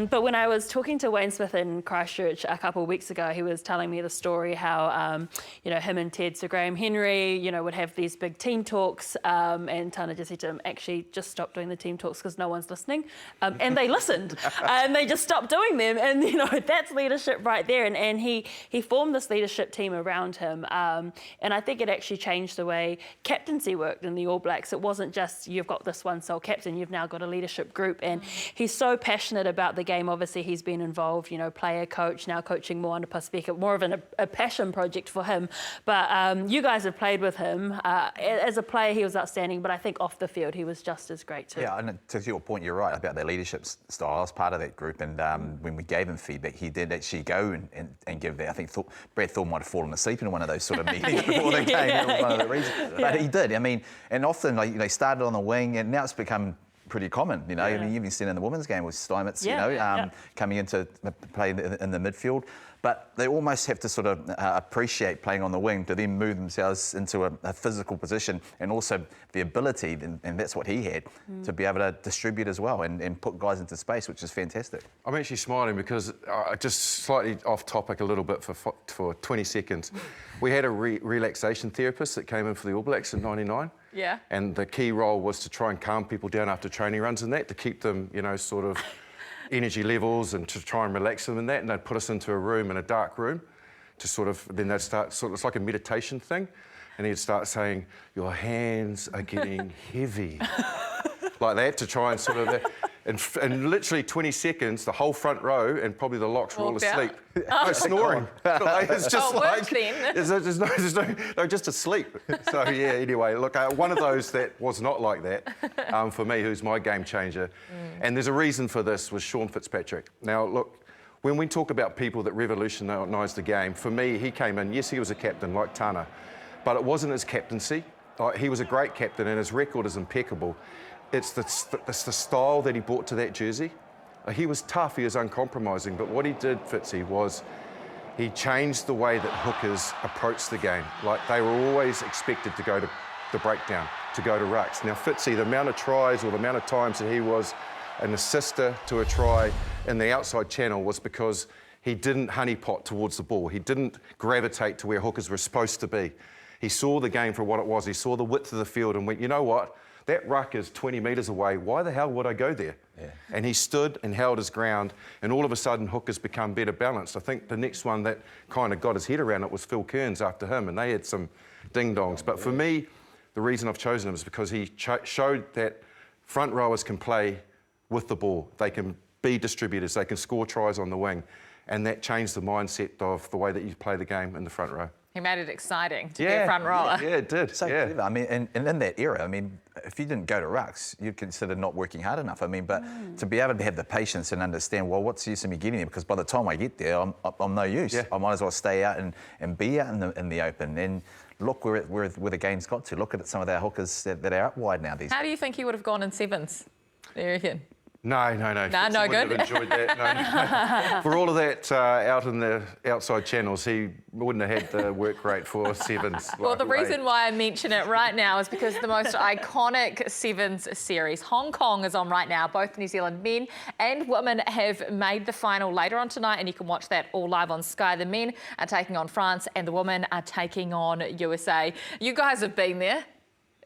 But when I was talking to Wayne Smith in Christchurch a couple of weeks ago, he was telling me the story how, you know, him and Ted, Sir Graham Henry, you know, would have these big team talks, and Tana just said to him, actually, just stop doing the team talks because no one's listening. And they listened, and they just stopped doing them, and you know, that's leadership right there. And he formed this leadership team around him, and I think it actually changed the way captaincy worked in the All Blacks. It wasn't just you've got this one sole captain, you've now got a leadership group, and he's so passionate about the game. Obviously he's been involved, you know, player, coach, now coaching Moana Pacific, more of a passion project for him. But you guys have played with him. As a player he was outstanding, but I think off the field he was just as great too. Yeah, and to your point, you're right about their leadership style. I was part of that group, and when we gave him feedback, he did actually go and give that. I think Brad Thorne might have fallen asleep in one of those sort of meetings before the game. One of the reasons. But he did. I mean, and often, like, you know, he started on the wing, and now it's become pretty common. You know, I mean, you've even seen in the women's game with Steinmetz, coming into play in the midfield. But they almost have to sort of appreciate playing on the wing to then move themselves into a physical position, and also the ability, and that's what he had, to be able to distribute as well and put guys into space, which is fantastic. I'm actually smiling because, just slightly off topic a little bit for 20 seconds, we had a relaxation therapist that came in for the All Blacks in '99. Yeah. And the key role was to try and calm people down after training runs and that, to keep them, you know, sort of energy levels, and to try and relax them in that. And they'd put us into a room, in a dark room, to sort of, then they'd start, sort of, it's like a meditation thing. And he'd start saying, your hands are getting heavy. Like that, to try and sort of, and literally 20 seconds, the whole front row and probably the locks were all asleep. No, snoring. It's just there's no, just asleep. So yeah, anyway, look, one of those that was not like that, for me, who's my game changer. And there's a reason for this, was Sean Fitzpatrick. Now, look, when we talk about people that revolutionised the game, for me, he came in, yes, he was a captain like Tana, but it wasn't his captaincy. He was a great captain and his record is impeccable. It's the style that he brought to that jersey. He was tough, he was uncompromising, but what he did, Fitzy, was he changed the way that hookers approached the game. Like, they were always expected to go to the breakdown, to go to rucks. Now, Fitzy, the amount of tries or the amount of times that he was an assister to a try in the outside channel was because he didn't honeypot towards the ball. He didn't gravitate to where hookers were supposed to be. He saw the game for what it was. He saw the width of the field and went, you know what? That ruck is 20 metres away. Why the hell would I go there? Yeah. And he stood and held his ground, and all of a sudden hookers become better balanced. I think the next one that kind of got his head around it was Phil Kearns after him, and they had some ding-dongs. But for me, the reason I've chosen him is because he showed that front rowers can play with the ball. They can be distributors. They can score tries on the wing. And that changed the mindset of the way that you play the game in the front row. He made it exciting to be a front rower. Yeah, it did. So clever. I mean, and in that era, I mean, if you didn't go to rucks, you'd consider not working hard enough. I mean, but to be able to have the patience and understand, well, what's the use of me getting there? Because by the time I get there, I'm no use. Yeah. I might as well stay out and be out in the open. And look where the game's got to. Look at some of our hookers that are out wide now these days. How do you think he would have gone in sevens, do you reckon? No. No good? Have enjoyed that. No. For all of that out in the outside channels, he wouldn't have had the work rate for sevens. Well, the reason why I mention it right now is because the most iconic sevens series, Hong Kong, is on right now. Both New Zealand men and women have made the final later on tonight, and you can watch that all live on Sky. The men are taking on France and the women are taking on USA. You guys have been there.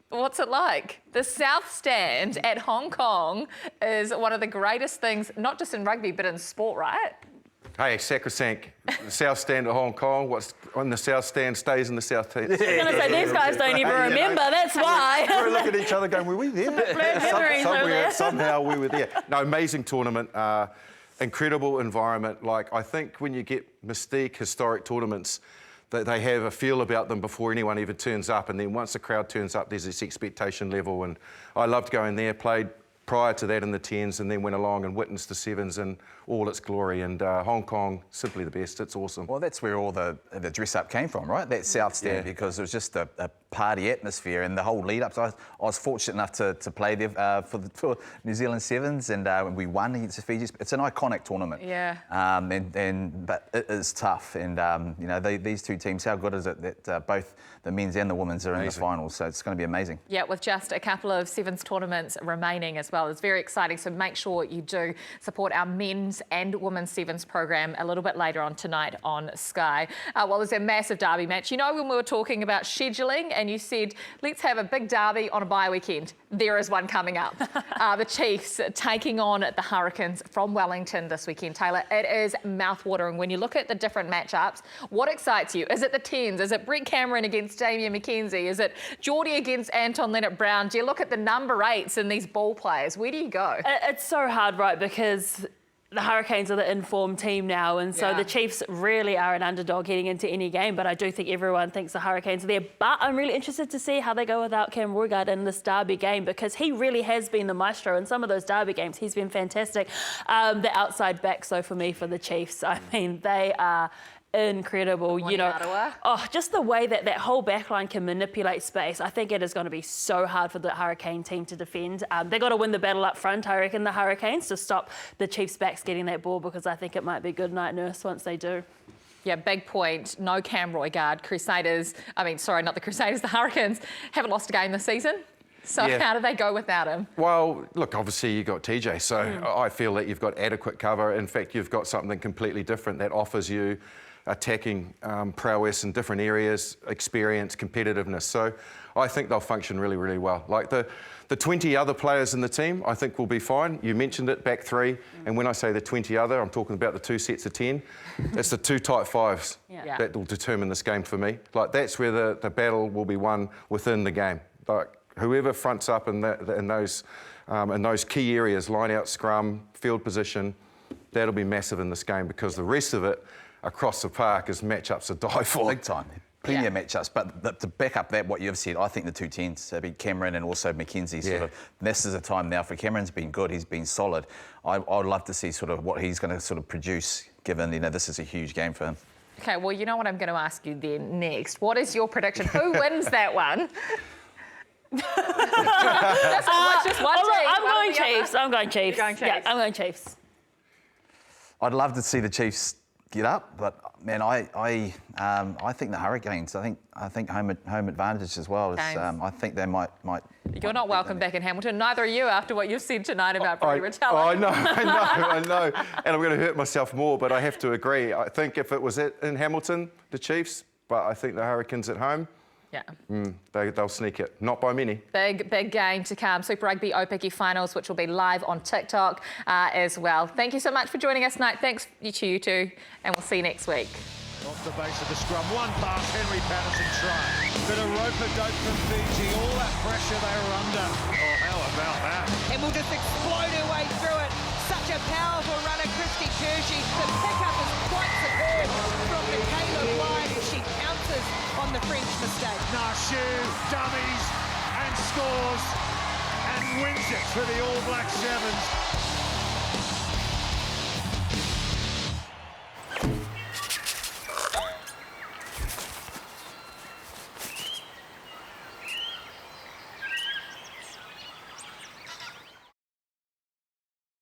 What's it like? The South Stand at Hong Kong is one of the greatest things, not just in rugby, but in sport, right? Hey, sacrosanct. The South Stand at Hong Kong, what's on the South Stand stays in the South Stand. I was going to say, these guys don't even remember, that's why. We're looking at each other going, were we there? Somehow we were there. No, amazing tournament, incredible environment. Like, I think when you get mystique, historic tournaments, they have a feel about them before anyone even turns up, and then once the crowd turns up, there's this expectation level, and I loved going there, played prior to that in the 10s, and then went along and witnessed the 7s in all its glory, and Hong Kong, simply the best. It's awesome. Well, that's where all the dress-up came from, right? That South Stand, because it was just a party atmosphere, and the whole lead-up. So I was fortunate enough to play there for New Zealand 7s, and we won against the Fiji. It's an iconic tournament. Yeah. But it is tough, and you know, these two teams, how good is it that both the men's and the women's are in the finals? So it's going to be amazing. Yeah, with just a couple of sevens tournaments remaining as well. It's very exciting, so make sure you do support our men's and women's sevens program a little bit later on tonight on Sky. Well, there's a massive derby match. You know, when we were talking about scheduling and you said, let's have a big derby on a bye weekend, there is one coming up. The Chiefs taking on the Hurricanes from Wellington this weekend. Taylor, it is mouth-watering. When you look at the different matchups, what excites you? Is it the 10s? Is it Brett Cameron against Damian McKenzie? Is it Geordie against Anton Leonard-Brown? Do you look at the number 8s in these ball players? Where do you go? It's so hard, right, because the Hurricanes are the informed team now, and so the Chiefs really are an underdog heading into any game, but I do think everyone thinks the Hurricanes are there. But I'm really interested to see how they go without Cam Roigard in this derby game, because he really has been the maestro in some of those derby games. He's been fantastic. The outside backs, though, for me, for the Chiefs, I mean, they are incredible. You know, Ottawa. just the way that that whole backline can manipulate space. I think it is going to be so hard for the Hurricane team to defend. They've got to win the battle up front, I reckon, the Hurricanes, to stop the Chiefs backs getting that ball, because I think it might be good night nurse once they do. Yeah, big point. No Cam Roigard. Crusaders, not the Crusaders, the Hurricanes haven't lost a game this season. So how do they go without him? Well, look, obviously you've got TJ, so I feel that you've got adequate cover. In fact, you've got something completely different that offers you attacking prowess in different areas, experience, competitiveness. So I think they'll function really, really well. Like the 20 other players in the team, I think will be fine. You mentioned it, back three. And when I say the 20 other, I'm talking about the 2 sets of 10. It's the 2 tight 5s that will determine this game for me. Like, that's where the battle will be won within the game. Like, whoever fronts up in those key areas, line out, scrum, field position, that'll be massive in this game, because the rest of it across the park is matchups to die for. Big time. Plenty of matchups, but to back up that, what you've said, I think the 2 10s, Cameron and also Mackenzie, this is a time now for Cameron's been good, he's been solid. I'd love to see sort of what he's going to sort of produce, given, this is a huge game for him. Okay, well, you know what I'm going to ask you then next. What is your prediction? Who wins that one? Just one team. I'm going Chiefs. You're going Chiefs? Yeah, I'm going Chiefs. I'd love to see the Chiefs get up, but man, I think the Hurricanes. I think home advantage as well. I think they might. You're not welcome back in Hamilton. Neither are you, after what you've said tonight about Brodie Retallick. I know, and I'm going to hurt myself more, but I have to agree. I think if it was in Hamilton, the Chiefs, but I think the Hurricanes at home. Yeah. They'll sneak it. Not by many. Big game to come. Super Rugby Opiki Finals, which will be live on TikTok as well. Thank you so much for joining us tonight. Thanks to you two, and we'll see you next week. Off the base of the scrum, one pass, Henry Patterson try. Bit of rope-a-dope from Fiji, all that pressure they were under. Oh, how about that? And we'll just explode her way through it. Such a powerful runner, Christy Kersey. The pickup is quite superb from Michaela Blythe as she pounces on the French mistake. Nashu dummies and scores and wins it for the All Black Sevens.